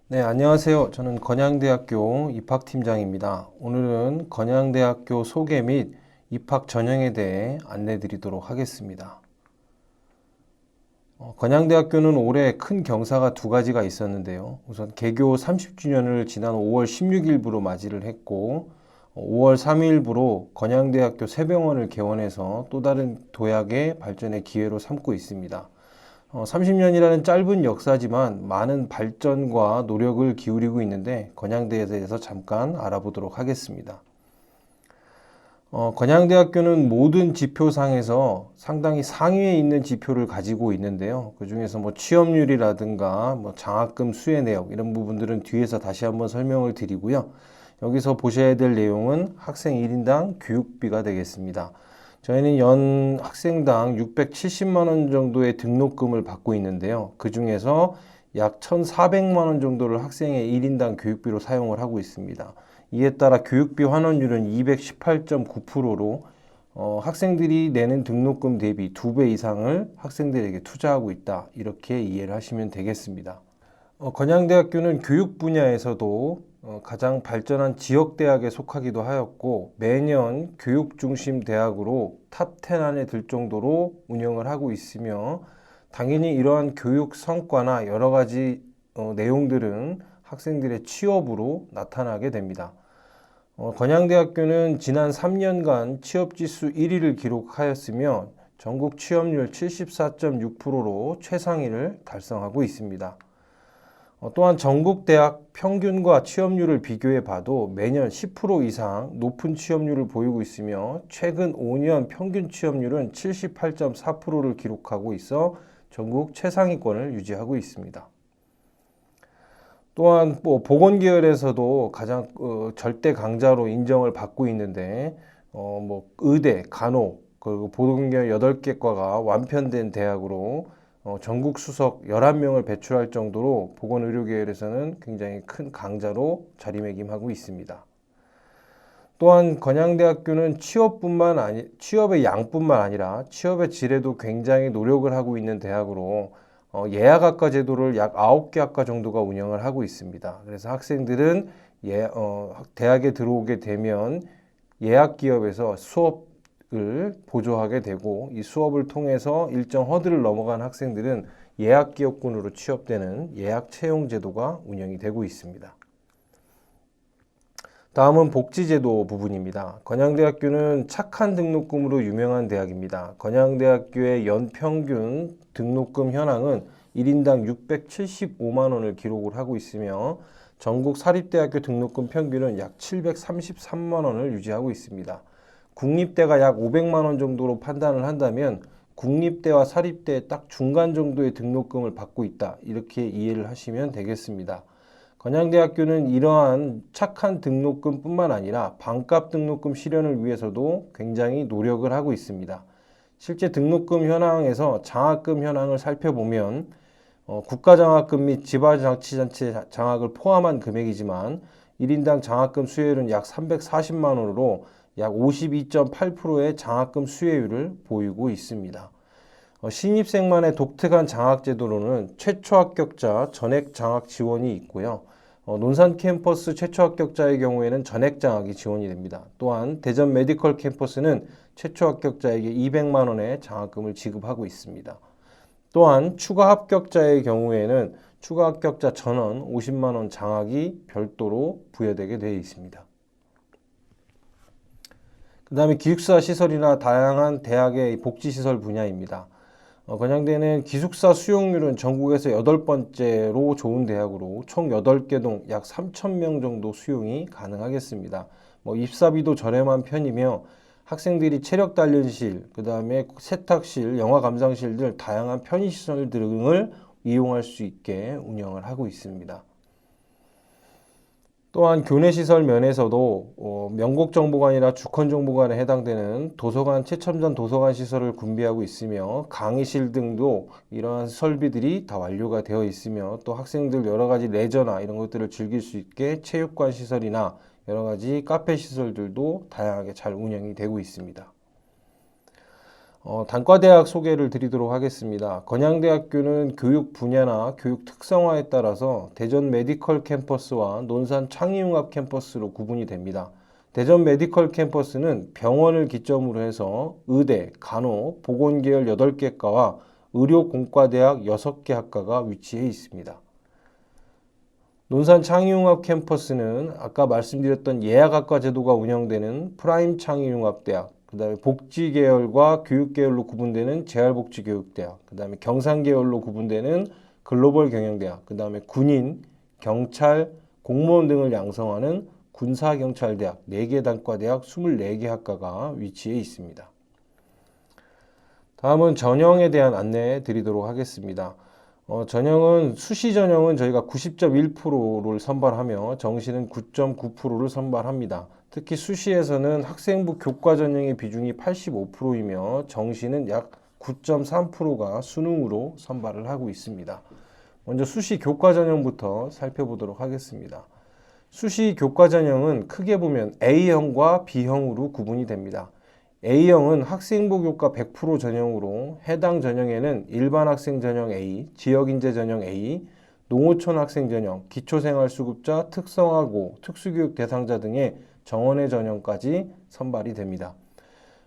네, 안녕하세요. 저는 건양대학교 입학팀장입니다. 오늘은 건양대학교 소개 및 입학 전형에 대해 안내 드리도록 하겠습니다. 건양대학교는 올해 큰 경사가 두 가지가 있었는데요. 우선 개교 30주년을 지난 5월 16일부로 맞이를 했고, 5월 3일부로 건양대학교 새병원을 개원해서 또 다른 도약의 발전의 기회로 삼고 있습니다. 30년이라는 짧은 역사지만 많은 발전과 노력을 기울이고 있는데 건양대에 대해서 잠깐 알아보도록 하겠습니다. 건양대학교는 모든 지표상에서 상당히 상위에 있는 지표를 가지고 있는데요. 그 중에서 취업률이라든가 장학금 수혜 내역 이런 부분들은 뒤에서 다시 한번 설명을 드리고요. 여기서 보셔야 될 내용은 학생 1인당 교육비가 되겠습니다. 저희는 연 학생당 670만 원 정도의 등록금을 받고 있는데요. 그 중에서 약 1,400만 원 정도를 학생의 1인당 교육비로 사용을 하고 있습니다. 이에 따라 교육비 환원율은 218.9%로 학생들이 내는 등록금 대비 2배 이상을 학생들에게 투자하고 있다. 이렇게 이해를 하시면 되겠습니다. 건양대학교는 교육 분야에서도 가장 발전한 지역대학에 속하기도 하였고 매년 교육 중심 대학으로 탑10 안에 들 정도로 운영을 하고 있으며 당연히 이러한 교육 성과나 여러 가지 내용들은 학생들의 취업으로 나타나게 됩니다. 건양대학교는 지난 3년간 취업지수 1위를 기록하였으며 전국 취업률 74.6%로 최상위를 달성하고 있습니다. 또한 전국 대학 평균과 취업률을 비교해 봐도 매년 10% 이상 높은 취업률을 보이고 있으며 최근 5년 평균 취업률은 78.4%를 기록하고 있어 전국 최상위권을 유지하고 있습니다. 또한 보건 계열에서도 가장 절대 강자로 인정을 받고 있는데 의대, 간호, 그리고 보건 계열 8개과가 완편된 대학으로 전국 수석 11명을 배출할 정도로 보건의료계열에서는 굉장히 큰 강자로 자리매김하고 있습니다. 또한 건양대학교는 취업의 양뿐만 아니라 취업의 질에도 굉장히 노력을 하고 있는 대학으로 예약학과 제도를 약 9개 학과 정도가 운영을 하고 있습니다. 그래서 학생들은 대학에 들어오게 되면 예약기업에서 수업을 보조하게 되고 이 수업을 통해서 일정 허들을 넘어간 학생들은 예약기업군으로 취업되는 예약채용제도가 운영이 되고 있습니다. 다음은 복지제도 부분입니다. 건양대학교는 착한 등록금으로 유명한 대학입니다. 건양대학교의 연평균 등록금 현황은 1인당 675만 원을 기록을 하고 있으며 전국 사립대학교 등록금 평균은 약 733만 원을 유지하고 있습니다. 국립대가 약 500만 원 정도로 판단을 한다면 국립대와 사립대 딱 중간 정도의 등록금을 받고 있다. 이렇게 이해를 하시면 되겠습니다. 건양대학교는 이러한 착한 등록금뿐만 아니라 반값 등록금 실현을 위해서도 굉장히 노력을 하고 있습니다. 실제 등록금 현황에서 장학금 현황을 살펴보면 국가장학금 및 지방자치단체 장학을 포함한 금액이지만 1인당 장학금 수혜율은 약 340만 원으로 약 52.8%의 장학금 수혜율을 보이고 있습니다. 신입생만의 독특한 장학제도로는 최초 합격자 전액 장학 지원이 있고요. 논산 캠퍼스 최초 합격자의 경우에는 전액 장학이 지원이 됩니다. 또한 대전 메디컬 캠퍼스는 최초 합격자에게 200만 원의 장학금을 지급하고 있습니다. 또한 추가 합격자의 경우에는 추가 합격자 전원 50만 원 장학이 별도로 부여되게 되어 있습니다. 그 다음에 기숙사 시설이나 다양한 대학의 복지시설 분야입니다. 건양대는 기숙사 수용률은 전국에서 8번째로 좋은 대학으로 총 8개 동 약 3,000명 정도 수용이 가능하겠습니다. 입사비도 저렴한 편이며 학생들이 체력 단련실, 그 다음에 세탁실, 영화 감상실 등 다양한 편의시설 등을 이용할 수 있게 운영을 하고 있습니다. 또한 교내시설 면에서도 명곡정보관이나 주컨정보관에 해당되는 도서관 최첨단 도서관 시설을 구비하고 있으며 강의실 등도 이러한 설비들이 다 완료가 되어 있으며 또 학생들 여러 가지 레저나 이런 것들을 즐길 수 있게 체육관 시설이나 여러 가지 카페 시설들도 다양하게 잘 운영이 되고 있습니다. 단과대학 소개를 드리도록 하겠습니다. 건양대학교는 교육 분야나 교육 특성화에 따라서 대전 메디컬 캠퍼스와 논산 창의융합 캠퍼스로 구분이 됩니다. 대전 메디컬 캠퍼스는 병원을 기점으로 해서 의대, 간호, 보건계열 8개과와 의료공과대학 6개 학과가 위치해 있습니다. 논산 창의융합 캠퍼스는 아까 말씀드렸던 예약학과 제도가 운영되는 프라임 창의융합대학, 그 다음에 복지계열과 교육계열로 구분되는 재활복지교육대학, 그 다음에 경상계열로 구분되는 글로벌경영대학, 그 다음에 군인, 경찰, 공무원 등을 양성하는 군사경찰대학 4개 단과대학 24개 학과가 위치해 있습니다. 다음은 전형에 대한 안내 드리도록 하겠습니다. 전형은 수시 전형은 저희가 90.1%를 선발하며 정시는 9.9%를 선발합니다. 특히 수시에서는 학생부 교과 전형의 비중이 85%이며 정시는 약 9.3%가 수능으로 선발을 하고 있습니다. 먼저 수시 교과 전형부터 살펴보도록 하겠습니다. 수시 교과 전형은 크게 보면 A형과 B형으로 구분이 됩니다. A형은 학생부 교과 100% 전형으로 해당 전형에는 일반 학생 전형 A, 지역인재 전형 A, 농어촌 학생 전형, 기초생활수급자, 특성화고, 특수교육 대상자 등의 정원의 전형까지 선발이 됩니다.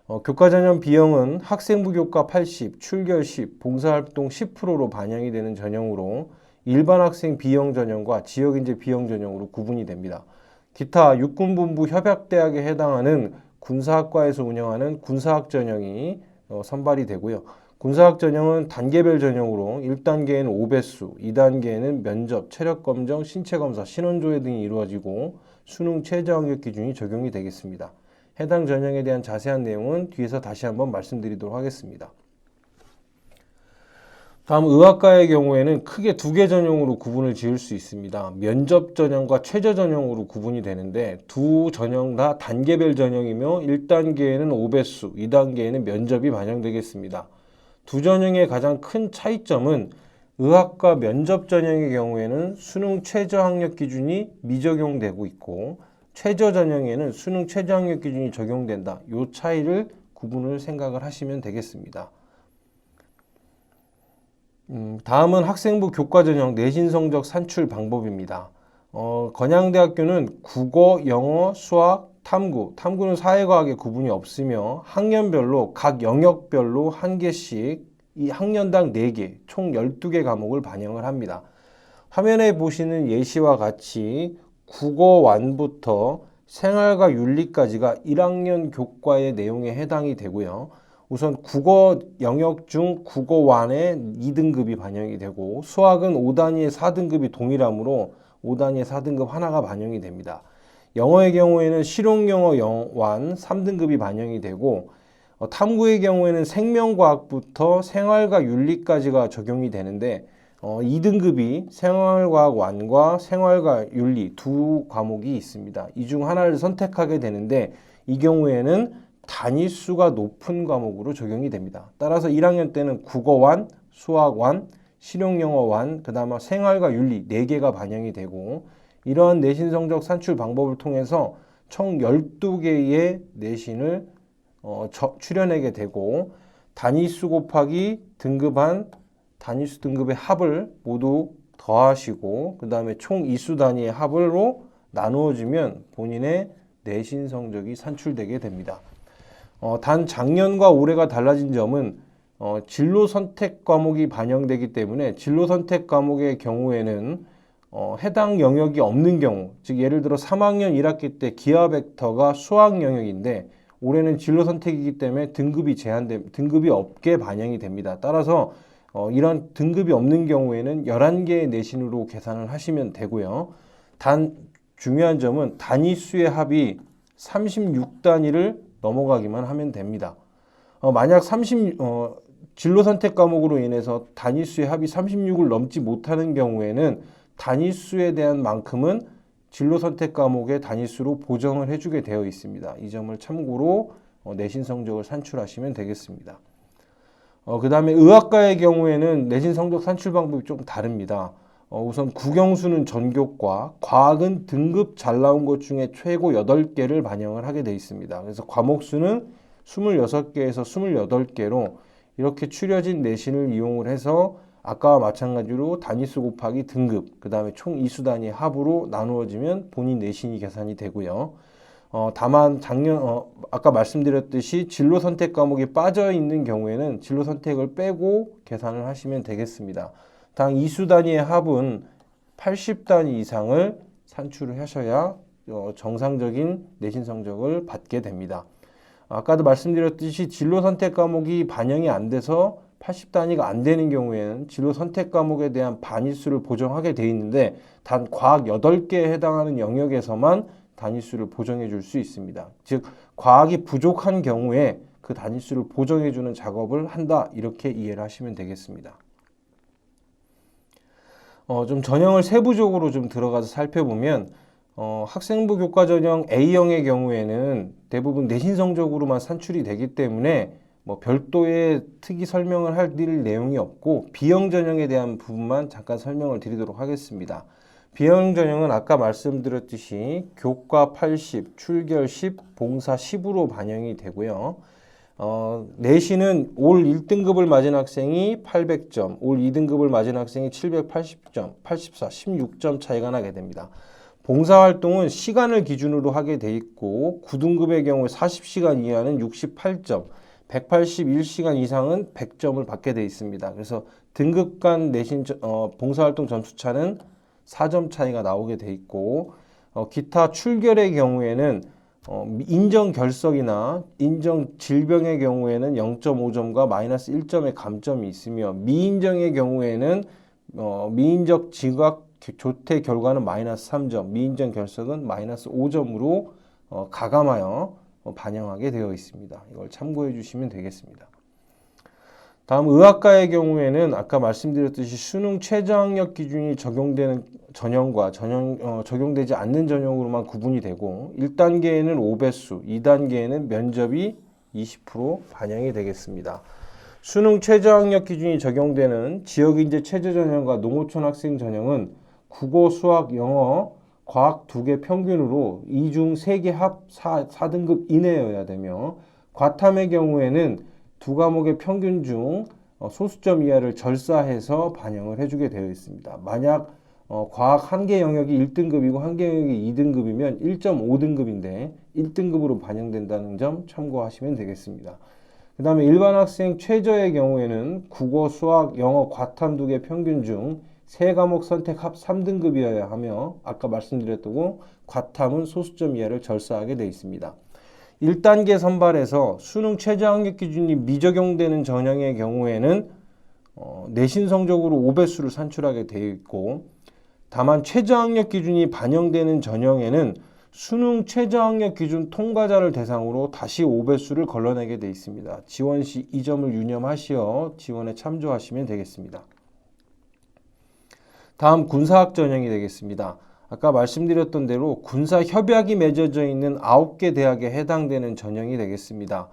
교과 전형 B형은 학생부 교과 80, 출결 10, 봉사활동 10%로 반영이 되는 전형으로 일반 학생 B형 전형과 지역인재 B형 전형으로 구분이 됩니다. 기타 육군본부 협약대학에 해당하는 군사학과에서 운영하는 군사학 전형이 선발이 되고요. 군사학 전형은 단계별 전형으로 1단계에는 5배수, 2단계에는 면접, 체력검정, 신체검사, 신원조회 등이 이루어지고 수능 최저학력 기준이 적용이 되겠습니다. 해당 전형에 대한 자세한 내용은 뒤에서 다시 한번 말씀드리도록 하겠습니다. 다음 의학과의 경우에는 크게 2개 전형으로 구분을 지을 수 있습니다. 면접 전형과 최저 전형으로 구분이 되는데 두 전형 다 단계별 전형이며 1단계에는 5배수, 2단계에는 면접이 반영되겠습니다. 두 전형의 가장 큰 차이점은 의학과 면접 전형의 경우에는 수능 최저 학력 기준이 미적용되고 있고 최저 전형에는 수능 최저 학력 기준이 적용된다. 이 차이를 구분을 생각을 하시면 되겠습니다. 다음은 학생부 교과 전형 내신 성적 산출 방법입니다. 건양대학교는 국어, 영어, 수학, 탐구는 사회과학에 구분이 없으며 학년별로 각 영역별로 1개씩 이 학년당 4개, 총 12개 과목을 반영을 합니다. 화면에 보시는 예시와 같이 국어완부터 생활과 윤리까지가 1학년 교과의 내용에 해당이 되고요. 우선 국어 영역 중 국어완에 2등급이 반영이 되고 수학은 5단위의 4등급이 동일하므로 5단위의 4등급 하나가 반영이 됩니다. 영어의 경우에는 실용영어 완 3등급이 반영이 되고 탐구의 경우에는 생명과학부터 생활과 윤리까지가 적용이 되는데 2등급이 생활과학 완과 생활과 윤리 두 과목이 있습니다. 이 중 하나를 선택하게 되는데 이 경우에는 단위수가 높은 과목으로 적용이 됩니다. 따라서 1학년 때는 국어완, 수학완, 실용영어완, 그 다음에 생활과 윤리 4개가 반영이 되고 이러한 내신 성적 산출 방법을 통해서 총 12개의 내신을 출연하게 되고 단위수 곱하기 등급한 단위수 등급의 합을 모두 더하시고 그 다음에 총 이수 단위의 합으로 나누어지면 본인의 내신 성적이 산출되게 됩니다. 단 작년과 올해가 달라진 점은 진로 선택 과목이 반영되기 때문에 진로 선택 과목의 경우에는 해당 영역이 없는 경우, 즉 예를 들어 3학년 1학기 때 기하 벡터가 수학 영역인데 올해는 진로 선택이기 때문에 등급이 없게 반영이 됩니다. 따라서 이런 등급이 없는 경우에는 11개의 내신으로 계산을 하시면 되고요. 단 중요한 점은 단위수의 합이 36단위를 넘어가기만 하면 됩니다. 만약 진로 선택 과목으로 인해서 단위수의 합이 36을 넘지 못하는 경우에는 단위수에 대한 만큼은 진로 선택 과목의 단위수로 보정을 해주게 되어 있습니다. 이 점을 참고로 내신 성적을 산출하시면 되겠습니다. 그 다음에 의학과의 경우에는 내신 성적 산출 방법이 좀 다릅니다. 우선 국영수는 전교과, 과학은 등급 잘 나온 것 중에 최고 8개를 반영을 하게 되어 있습니다. 그래서 과목 수는 26개에서 28개로 이렇게 추려진 내신을 이용을 해서 아까와 마찬가지로 단위수 곱하기 등급, 그 다음에 총 이수 단위 합으로 나누어지면 본인 내신이 계산이 되고요. 다만 아까 말씀드렸듯이 진로 선택 과목이 빠져 있는 경우에는 진로 선택을 빼고 계산을 하시면 되겠습니다. 당 이수 단위의 합은 80단위 이상을 산출을 하셔야 정상적인 내신 성적을 받게 됩니다. 아까도 말씀드렸듯이 진로 선택 과목이 반영이 안 돼서 80단위가 안 되는 경우에는 진로 선택 과목에 대한 반위수를 보정하게 돼 있는데 단 과학 8개에 해당하는 영역에서만 단위수를 보정해 줄 수 있습니다. 즉 과학이 부족한 경우에 그 단위수를 보정해 주는 작업을 한다, 이렇게 이해를 하시면 되겠습니다. 좀 전형을 세부적으로 좀 들어가서 살펴보면 학생부 교과 전형 A형의 경우에는 대부분 내신 성적으로만 산출이 되기 때문에 뭐 별도의 특이 설명을 할 내용이 없고 B형 전형에 대한 부분만 잠깐 설명을 드리도록 하겠습니다. B형 전형은 아까 말씀드렸듯이 교과 80, 출결 10, 봉사 10으로 반영이 되고요. 내신은 올 1등급을 맞은 학생이 800점, 올 2등급을 맞은 학생이 780점, 84, 16점 차이가 나게 됩니다. 봉사활동은 시간을 기준으로 하게 돼 있고 9등급의 경우 40시간 이하는 68점, 181시간 이상은 100점을 받게 돼 있습니다. 그래서 등급 간 내신 봉사활동 점수차는 4점 차이가 나오게 돼 있고 기타 출결의 경우에는 인정 결석이나 인정 질병의 경우에는 0.5점과 마이너스 1점의 감점이 있으며 미인정의 경우에는 미인적 지각 조퇴 결과는 마이너스 3점, 미인정 결석은 마이너스 5점으로 가감하여 반영하게 되어 있습니다. 이걸 참고해 주시면 되겠습니다. 다음 의학과의 경우에는 아까 말씀드렸듯이 수능 최저학력 기준이 적용되는 전형과 적용되지 않는 전형으로만 구분이 되고 1단계에는 5배수, 2단계에는 면접이 20% 반영이 되겠습니다. 수능 최저학력 기준이 적용되는 지역인재 최저 전형과 농어촌 학생 전형은 국어, 수학, 영어, 과학 2개 평균으로 2중 3개 합 4등급 이내여야 되며 과탐의 경우에는 2과목의 평균 중 소수점 이하를 절사해서 반영을 해주게 되어 있습니다. 만약 과학 1개 영역이 1등급이고 1개 영역이 2등급이면 1.5등급인데 1등급으로 반영된다는 점 참고하시면 되겠습니다. 그 다음에 일반 학생 최저의 경우에는 국어, 수학, 영어, 과탐 2개 평균 중 3과목 선택 합 3등급이어야 하며 아까 말씀드렸던 과탐은 소수점 이하를 절사하게 되어 있습니다. 1단계 선발에서 수능 최저학력 기준이 미적용되는 전형의 경우에는 내신 성적으로 5배수를 산출하게 되어 있고 다만 최저학력 기준이 반영되는 전형에는 수능 최저학력 기준 통과자를 대상으로 다시 5배수를 걸러내게 되어 있습니다. 지원 시 이 점을 유념하시어 지원에 참조하시면 되겠습니다. 다음 군사학 전형이 되겠습니다. 아까 말씀드렸던 대로 군사 협약이 맺어져 있는 9개 대학에 해당되는 전형이 되겠습니다.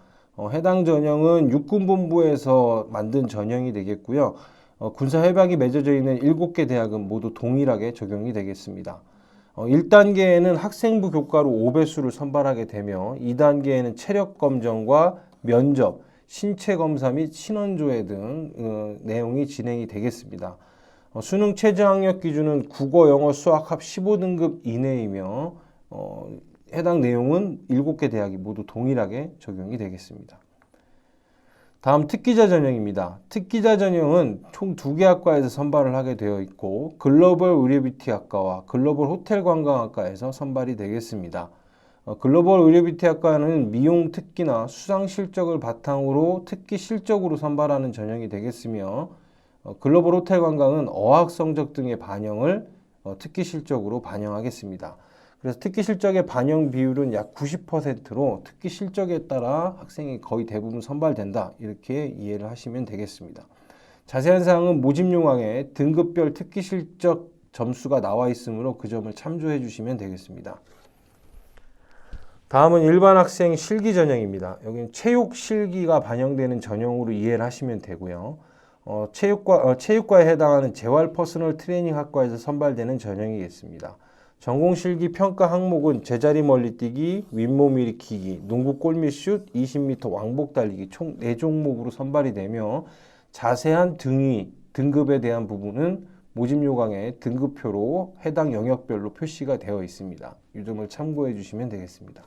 해당 전형은 육군본부에서 만든 전형이 되겠고요. 군사 협약이 맺어져 있는 7개 대학은 모두 동일하게 적용이 되겠습니다. 1단계에는 학생부 교과로 5배수를 선발하게 되며 2단계에는 체력 검정과 면접, 신체 검사 및 신원조회 등 내용이 진행이 되겠습니다. 수능 최저학력 기준은 국어, 영어, 수학 합 15등급 이내이며 해당 내용은 7개 대학이 모두 동일하게 적용이 되겠습니다. 다음 특기자 전형입니다. 특기자 전형은 총 2개 학과에서 선발을 하게 되어 있고 글로벌 의료뷰티 학과와 글로벌 호텔 관광학과에서 선발이 되겠습니다. 글로벌 의료뷰티 학과는 미용 특기나 수상 실적을 바탕으로 특기 실적으로 선발하는 전형이 되겠으며 글로벌 호텔 관광은 어학 성적 등의 반영을 특기 실적으로 반영하겠습니다. 그래서 특기 실적의 반영 비율은 약 90%로 특기 실적에 따라 학생이 거의 대부분 선발된다, 이렇게 이해를 하시면 되겠습니다. 자세한 사항은 모집 요강에 등급별 특기 실적 점수가 나와 있으므로 그 점을 참조해 주시면 되겠습니다. 다음은 일반 학생 실기 전형입니다. 여기는 체육 실기가 반영되는 전형으로 이해를 하시면 되고요. 체육과에 해당하는 재활 퍼스널 트레이닝 학과에서 선발되는 전형이겠습니다. 전공실기 평가 항목은 제자리 멀리뛰기, 윗몸 일으키기, 농구 골밑슛, 20m 왕복 달리기 총 4종목으로 선발이 되며 자세한 등위, 등급에 대한 부분은 모집 요강의 등급표로 해당 영역별로 표시가 되어 있습니다. 이 점을 참고해 주시면 되겠습니다.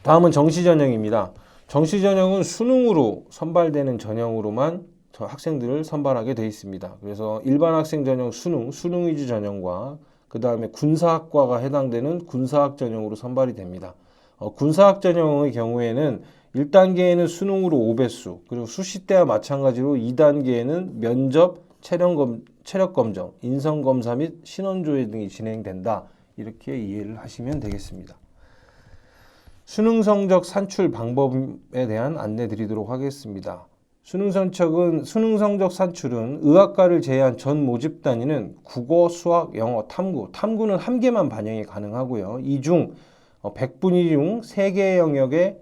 다음은 정시 전형입니다. 정시 전형은 수능으로 선발되는 전형으로만 학생들을 선발하게 되어 있습니다. 그래서 일반 학생 전형 수능 위주 전형과 그 다음에 군사학과가 해당되는 군사학 전형으로 선발이 됩니다. 군사학 전형의 경우에는 1단계에는 수능으로 5배수, 그리고 수시 때와 마찬가지로 2단계에는 면접, 체력 검정, 인성 검사 및 신원 조회 등이 진행된다. 이렇게 이해를 하시면 되겠습니다. 수능 성적 산출 방법에 대한 안내 드리도록 하겠습니다. 수능 성적 산출은 의학과를 제외한 전 모집 단위는 국어, 수학, 영어, 탐구는 한 개만 반영이 가능하고요. 이 중 100분위 중 3개의 영역에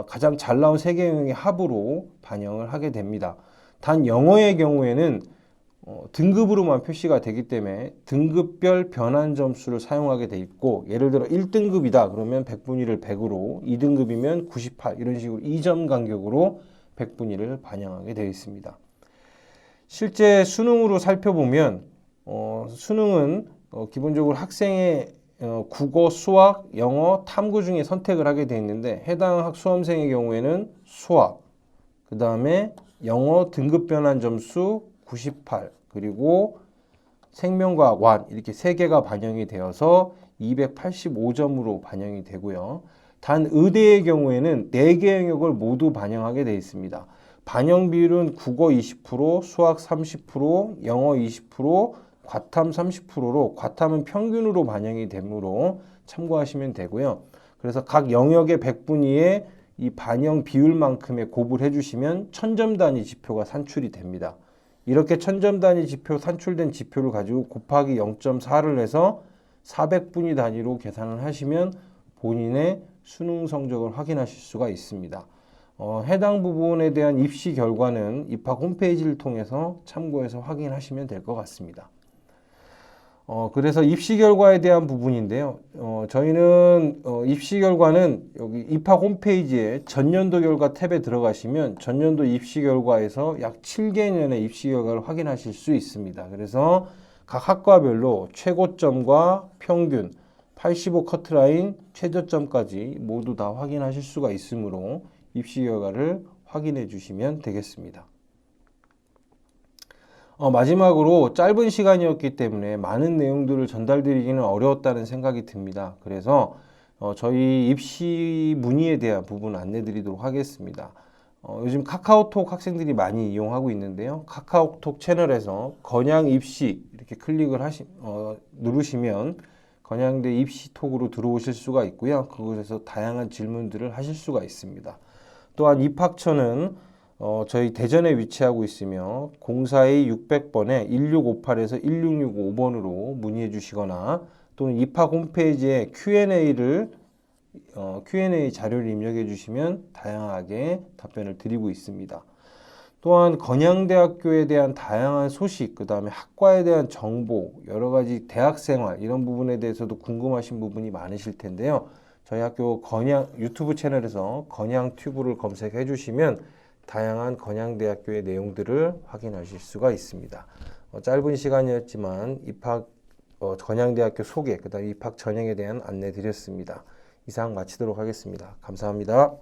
가장 잘 나온 3개 영역의 합으로 반영을 하게 됩니다. 단 영어의 경우에는 등급으로만 표시가 되기 때문에 등급별 변환 점수를 사용하게 돼 있고, 예를 들어 1등급이다 그러면 100분위를 100으로, 2등급이면 98 이런 식으로 2점 간격으로 100분위를 반영하게 되어 있습니다. 실제 수능으로 살펴보면 수능은 기본적으로 학생의 국어, 수학, 영어, 탐구 중에 선택을 하게 되어 있는데, 해당 수험생의 경우에는 수학, 그 다음에 영어 등급 변환 점수 98, 그리고 생명과학 완 이렇게 3개가 반영이 되어서 285점으로 반영이 되고요. 단 의대의 경우에는 4개 영역을 모두 반영하게 되어 있습니다. 반영 비율은 국어 20%, 수학 30%, 영어 20%, 과탐 30%로 과탐은 평균으로 반영이 되므로 참고하시면 되고요. 그래서 각 영역의 100분위에 이 반영 비율만큼의 곱을 해주시면 1000점 단위 지표가 산출이 됩니다. 이렇게 1000점 단위 지표 산출된 지표를 가지고 곱하기 0.4를 해서 400분위 단위로 계산을 하시면 본인의 수능 성적을 확인하실 수가 있습니다. 해당 부분에 대한 입시 결과는 입학 홈페이지를 통해서 참고해서 확인하시면 될 것 같습니다. 그래서 입시 결과에 대한 부분인데요. 저희는 입시 결과는 여기 입학 홈페이지에 전년도 결과 탭에 들어가시면 전년도 입시 결과에서 약 7개년의 입시 결과를 확인하실 수 있습니다. 그래서 각 학과별로 최고점과 평균, 85 커트라인, 최저점까지 모두 다 확인하실 수가 있으므로 입시 결과를 확인해 주시면 되겠습니다. 마지막으로 짧은 시간이었기 때문에 많은 내용들을 전달드리기는 어려웠다는 생각이 듭니다. 그래서 저희 입시 문의에 대한 부분 안내 드리도록 하겠습니다. 요즘 카카오톡 학생들이 많이 이용하고 있는데요. 카카오톡 채널에서 건양 입시 이렇게 클릭을 누르시면 건양대 입시톡으로 들어오실 수가 있고요. 그곳에서 다양한 질문들을 하실 수가 있습니다. 또한 입학처는 저희 대전에 위치하고 있으며 042-600번에 1658에서 1665번으로 문의해 주시거나 또는 입학 홈페이지에 Q&A 자료를 입력해 주시면 다양하게 답변을 드리고 있습니다. 또한 건양대학교에 대한 다양한 소식, 그 다음에 학과에 대한 정보, 여러 가지 대학생활 이런 부분에 대해서도 궁금하신 부분이 많으실 텐데요. 저희 학교 건양 유튜브 채널에서 건양튜브를 검색해 주시면 다양한 건양대학교의 내용들을 확인하실 수가 있습니다. 짧은 시간이었지만 건양대학교 소개, 그 다음에 입학 전형에 대한 안내 드렸습니다. 이상 마치도록 하겠습니다. 감사합니다.